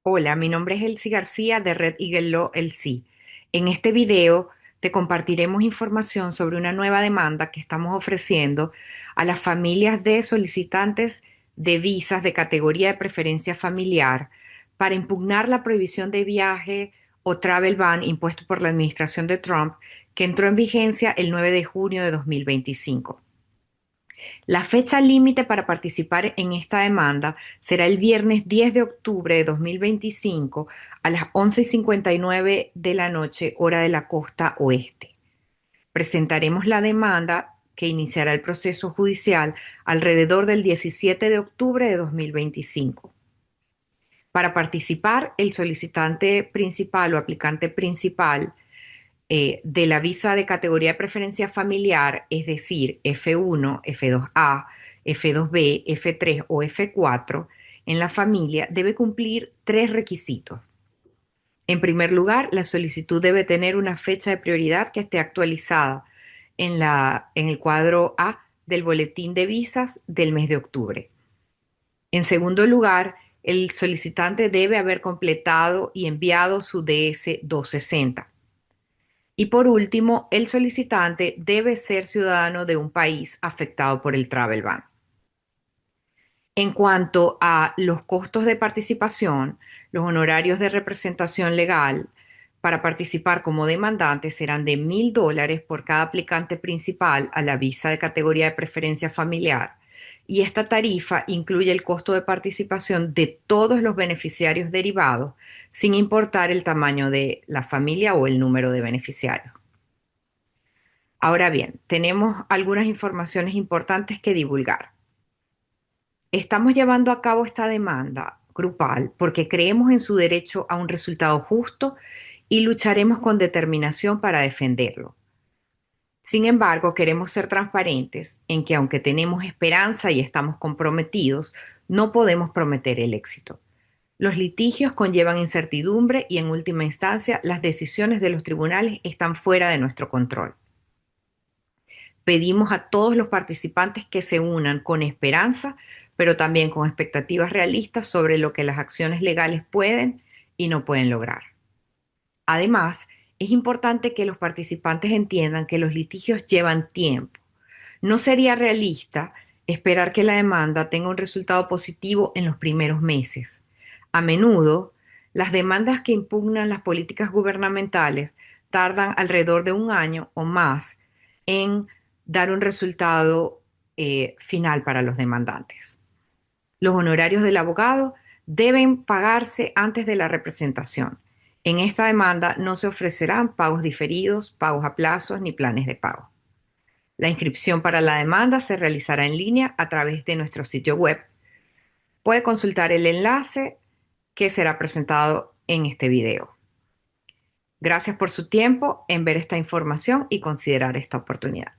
Hola, mi nombre es Elsie García de Red Eagle Law LC. En este video te compartiremos información sobre una nueva demanda que estamos ofreciendo a las familias de solicitantes de visas de categoría de preferencia familiar para impugnar la prohibición de viaje o travel ban impuesto por la administración de Trump, que entró en vigencia el 9 de junio de 2025. La fecha límite para participar en esta demanda será el viernes 10 de octubre de 2025 a las 11:59 de la noche, hora de la costa oeste. Presentaremos la demanda que iniciará el proceso judicial alrededor del 17 de octubre de 2025. Para participar, el solicitante principal o aplicante principal de la visa de categoría de preferencia familiar, es decir, F1, F2A, F2B, F3 o F4, en la familia debe cumplir tres requisitos. En primer lugar, la solicitud debe tener una fecha de prioridad que esté actualizada en el cuadro A del boletín de visas del mes de octubre. En segundo lugar, el solicitante debe haber completado y enviado su DS-260. Y por último, el solicitante debe ser ciudadano de un país afectado por el travel ban. En cuanto a los costos de participación, los honorarios de representación legal para participar como demandante serán de $1,000 por cada aplicante principal a la visa de categoría de preferencia familiar, y esta tarifa incluye el costo de participación de todos los beneficiarios derivados, sin importar el tamaño de la familia o el número de beneficiarios. Ahora bien, tenemos algunas informaciones importantes que divulgar. Estamos llevando a cabo esta demanda grupal porque creemos en su derecho a un resultado justo y lucharemos con determinación para defenderlo. Sin embargo, queremos ser transparentes en que aunque tenemos esperanza y estamos comprometidos, no podemos prometer el éxito. Los litigios conllevan incertidumbre y, en última instancia, las decisiones de los tribunales están fuera de nuestro control. Pedimos a todos los participantes que se unan con esperanza, pero también con expectativas realistas sobre lo que las acciones legales pueden y no pueden lograr. Además, es importante que los participantes entiendan que los litigios llevan tiempo. No sería realista esperar que la demanda tenga un resultado positivo en los primeros meses. A menudo, las demandas que impugnan las políticas gubernamentales tardan alrededor de un año o más en dar un resultado final para los demandantes. Los honorarios del abogado deben pagarse antes de la representación. En esta demanda no se ofrecerán pagos diferidos, pagos a plazos ni planes de pago. La inscripción para la demanda se realizará en línea a través de nuestro sitio web. Puede consultar el enlace que será presentado en este video. Gracias por su tiempo en ver esta información y considerar esta oportunidad.